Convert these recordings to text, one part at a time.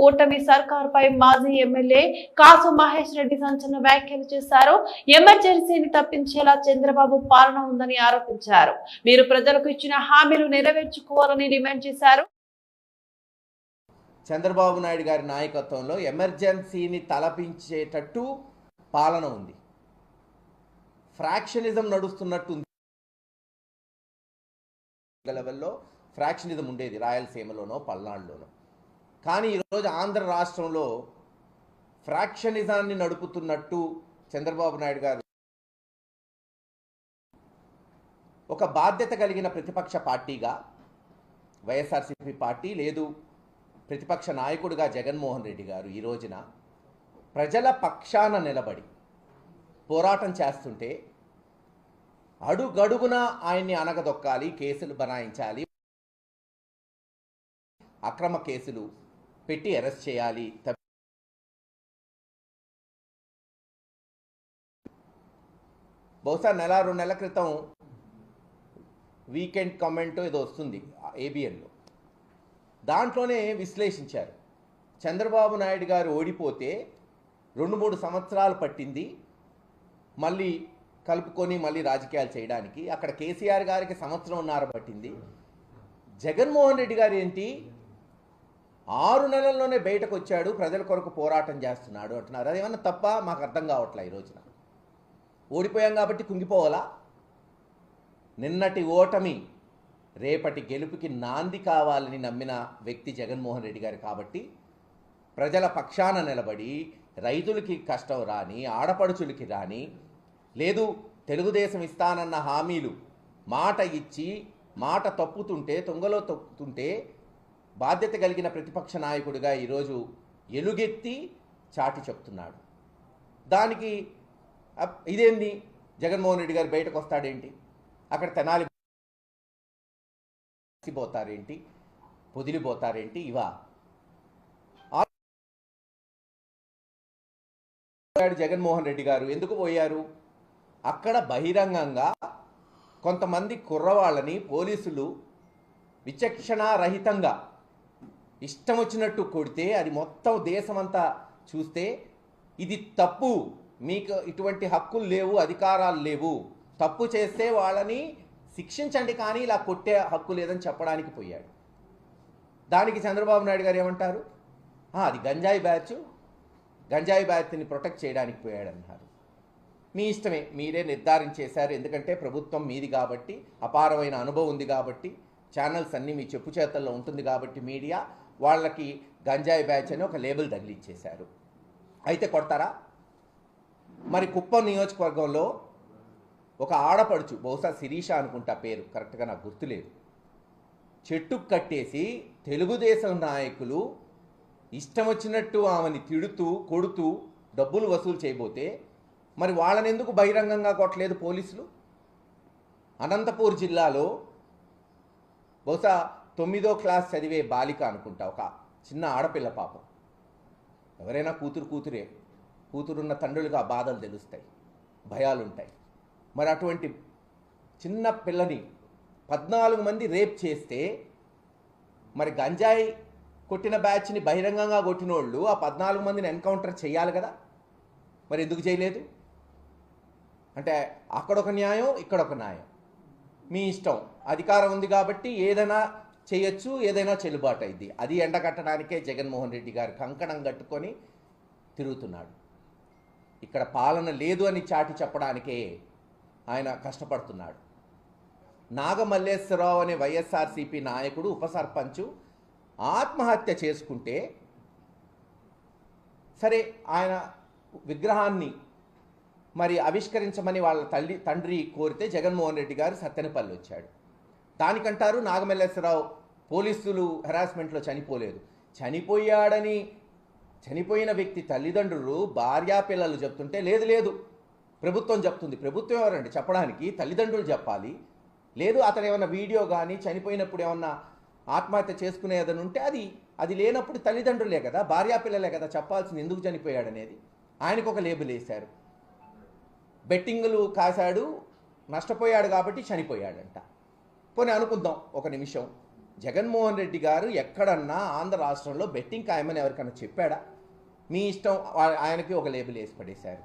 కూటమి సర్కారుపై మాజీ ఎమ్మెల్యే కాసు మహేష్ రెడ్డి సంచలన వ్యాఖ్యలు చేశారు. ఎమర్జెన్సీని తప్పించేలా చంద్రబాబు పాలన ఉందని ఆరోపించారు. మీరు ప్రజలకు ఇచ్చిన హామీలు నెరవేర్చుకోవాలని డిమాండ్ చేశారు. చంద్రబాబు నాయుడు గారి నాయకత్వంలో ఎమర్జెన్సీని తలపించేటట్టు పాలన ఉంది. ఫ్రాక్షనిజం నడుస్తున్నట్టు లెవెల్లో ఫ్రాక్షనిజం ఉండేది రాయలసీమలోనో పల్నాడులోనో. కానీ ఈరోజు ఆంధ్ర రాష్ట్రంలో ఫ్రాక్షనిజాన్ని నడుపుతున్నట్టు చంద్రబాబు నాయుడు గారు ఒక బాధ్యత కలిగిన ప్రతిపక్ష పార్టీగా వైఎస్ఆర్సీపీ పార్టీ లేదు ప్రతిపక్ష నాయకుడిగా జగన్మోహన్ రెడ్డి గారు ఈ రోజున ప్రజల పక్షాన నిలబడి పోరాటం చేస్తుంటే అడుగడుగున ఆయన్ని అనగదొక్కాలి, కేసులు బనాయించాలి, అక్రమ కేసులు పెట్టి అరెస్ట్ చేయాలి. బహుశా నెల 2 నెలల క్రితం వీకెండ్ కామెంట్ ఏదో వస్తుంది ఏబిఎన్లో, దాంట్లోనే విశ్లేషించారు. చంద్రబాబు నాయుడు గారు ఓడిపోతే 2-3 సంవత్సరాలు పట్టింది మళ్ళీ కలుపుకొని మళ్ళీ రాజకీయాలు చేయడానికి. అక్కడ కేసీఆర్ గారికి 1.5 సంవత్సరం పట్టింది. జగన్మోహన్ రెడ్డి గారు ఏంటి 6 నెలల్లోనే బయటకు వచ్చాడు, ప్రజల కొరకు పోరాటం చేస్తున్నాడు అంటున్నారు. అదేమన్నా తప్ప? మాకు అర్థం కావట్లే. ఈ రోజున ఓడిపోయాం కాబట్టి కుంగిపోవాలా? నిన్నటి ఓటమి రేపటి గెలుపుకి నాంది కావాలని నమ్మిన వ్యక్తి జగన్మోహన్ రెడ్డి గారు. కాబట్టి ప్రజల పక్షాన నిలబడి రైతులకి కష్టం రాని, ఆడపడుచులకి రాని, లేదు తెలుగుదేశం ఇస్తానన్న హామీలు మాట ఇచ్చి మాట తప్పుతుంటే, తొంగలో తప్పుతుంటే బాధ్యత కలిగిన ప్రతిపక్ష నాయకుడిగా ఈరోజు ఎలుగెత్తి చాటి చెప్తున్నాడు. దానికి ఇదేంది జగన్మోహన్ రెడ్డి గారు బయటకు వస్తాడేంటి, అక్కడ తెనాలి పోతారేంటి, పొదిలిపోతారేంటి, ఇవా జగన్మోహన్ రెడ్డి గారు ఎందుకు పోయారు? అక్కడ బహిరంగంగా కొంతమంది కుర్రవాళ్ళని పోలీసులు విచక్షణారహితంగా ఇష్టం వచ్చినట్టు కొడితే అది మొత్తం దేశమంతా చూస్తే ఇది తప్పు, మీకు ఇటువంటి హక్కులు లేవు, అధికారాలు లేవు, తప్పు చేస్తే వాళ్ళని శిక్షించండి కానీ ఇలా కొట్టే హక్కు లేదని చెప్పడానికి పోయాడు. దానికి చంద్రబాబు నాయుడు గారు ఏమంటారు? అది గంజాయి బ్యాచ్, గంజాయి బ్యాచ్ని ప్రొటెక్ట్ చేయడానికి పోయాడన్నారు. మీ ఇష్టమే, మీరే నిర్ధారించేశారు. ఎందుకంటే ప్రభుత్వం మీది కాబట్టి, అపారమైన అనుభవం ఉంది కాబట్టి, ఛానల్స్ అన్నీ మీ చెప్పు చేతల్లో ఉంటుంది కాబట్టి మీడియా వాళ్ళకి గంజాయి బ్యాచ్ అని ఒక లేబుల్ తగిలిచ్చేశారు. అయితే కొడతారా? మరి కుప్పం నియోజకవర్గంలో ఒక ఆడపడుచు, బహుశా శిరీష అనుకుంటా పేరు, కరెక్ట్గా నాకు గుర్తులేదు, చెట్టుకు కట్టేసి తెలుగుదేశం నాయకులు ఇష్టం వచ్చినట్టు ఆమెని తిడుతూ కొడుతూ డబ్బులు వసూలు చేయబోతే మరి వాళ్ళని ఎందుకు బహిరంగంగా కొట్టలేదు పోలీసులు? అనంతపూర్ జిల్లాలో బహుశా 9వ క్లాస్ చదివే బాలిక అనుకుంటా, ఒక చిన్న ఆడపిల్ల పాపం. ఎవరైనా కూతురున్న తండ్రులుగా ఆ బాధలు తెలుస్తాయి, భయాలు ఉంటాయి. మరి అటువంటి చిన్న పిల్లని 14 మంది రేప్ చేస్తే మరి గంజాయి కొట్టిన బ్యాచ్ని బహిరంగంగా కొట్టిన వాళ్ళు ఆ 14 మందిని ఎన్కౌంటర్ చేయాలి కదా, మరి ఎందుకు చేయలేదు? అంటే అక్కడొక న్యాయం, ఇక్కడొక న్యాయం. మీ ఇష్టం, అధికారం ఉంది కాబట్టి ఏదైనా చేయొచ్చు, ఏదైనా చెల్లుబాటు అయింది. అది ఎండగట్టడానికే జగన్మోహన్ రెడ్డి గారు కంకణం కట్టుకొని తిరుగుతున్నాడు. ఇక్కడ పాలన లేదు అని చాటి చెప్పడానికే ఆయన కష్టపడుతున్నాడు. నాగమల్లేశ్వరరావు అనే వైఎస్ఆర్సీపీ నాయకుడు, ఉప సర్పంచు ఆత్మహత్య చేసుకుంటే సరే ఆయన విగ్రహాన్ని మరి ఆవిష్కరించమని వాళ్ళ తండ్రి కోరితే జగన్మోహన్ రెడ్డి గారు సత్తెనపల్లి వచ్చాడు. దానికంటారు నాగమల్లేశ్వరరావు పోలీసులు హెరాస్మెంట్లో చనిపోలేదు. చనిపోయాడని చనిపోయిన వ్యక్తి తల్లిదండ్రులు భార్యా పిల్లలు చెప్తుంటే లేదు లేదు ప్రభుత్వం చెప్తుంది. ప్రభుత్వం ఎవరండి చెప్పడానికి? తల్లిదండ్రులు చెప్పాలి. లేదు అతను ఏమన్నా వీడియో కానీ చనిపోయినప్పుడు ఏమన్నా ఆత్మహత్య చేసుకునేదని ఉంటే అది లేనప్పుడు తల్లిదండ్రులే కదా, భార్యా పిల్లలే కదా చెప్పాల్సింది ఎందుకు చనిపోయాడనేది. ఆయనకు ఒక లేబుల్ వేశారు, బెట్టింగులు కాశాడు, నష్టపోయాడు కాబట్టి చనిపోయాడంట. పోనీ అనుకుందాం ఒక నిమిషం, జగన్మోహన్ రెడ్డి గారు ఎక్కడన్నా ఆంధ్ర రాష్ట్రంలో బెట్టింగ్ ఖాయమని ఎవరికన్నా చెప్పాడా? మీ ఇష్టం, ఆయనకి ఒక లేబుల్ వేసి పడేశారు.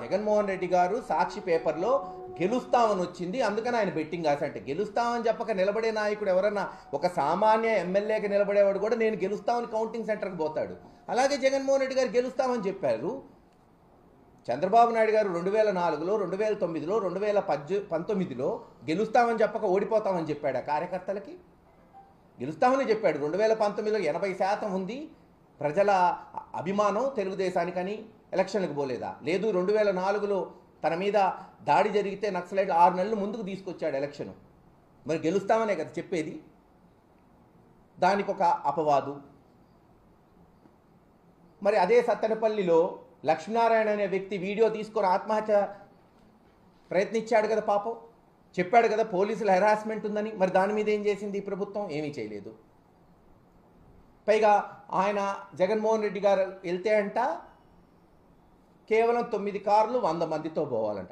జగన్మోహన్ రెడ్డి గారు సాక్షి పేపర్లో గెలుస్తామని వచ్చింది, అందుకని ఆయన బెట్టింగ్ కాసంటే, గెలుస్తామని చెప్పక నిలబడే నాయకుడు ఎవరన్నా, ఒక సామాన్య ఎమ్మెల్యేకి నిలబడేవాడు కూడా నేను గెలుస్తామని కౌంటింగ్ సెంటర్కి పోతాడు. అలాగే జగన్మోహన్ రెడ్డి గారు గెలుస్తామని చెప్పారు. చంద్రబాబు నాయుడు గారు 2004లో, 2009లో, 2019లో గెలుస్తామని చెప్పక ఓడిపోతామని చెప్పాడు. ఆ కార్యకర్తలకి గెలుస్తామని చెప్పాడు. 2019లో 80% ఉంది ప్రజల అభిమానం తెలుగుదేశానికని ఎలక్షన్లకు పోలేదా? లేదు. 2004లో తన మీద దాడి జరిగితే నక్సలైట్ 6 నెలలు ముందుకు తీసుకొచ్చాడు ఎలక్షన్. మరి గెలుస్తామనే కదా చెప్పేది. దానికి ఒక అపవాదు. మరి అదే సత్తెనపల్లిలో లక్ష్మీనారాయణ అనే వ్యక్తి వీడియో తీసుకొని ఆత్మహత్య ప్రయత్నించాడు కదా పాపం. చెప్పాడు కదా పోలీసుల హెరాస్మెంట్ ఉందని. మరి దాని మీద ఏం చేసింది ఈ ప్రభుత్వం? ఏమీ చేయలేదు. పైగా ఆయన జగన్మోహన్ రెడ్డి గారు వెళ్తే అంట కేవలం 9 కార్లు 100 మందితో పోవాలంట.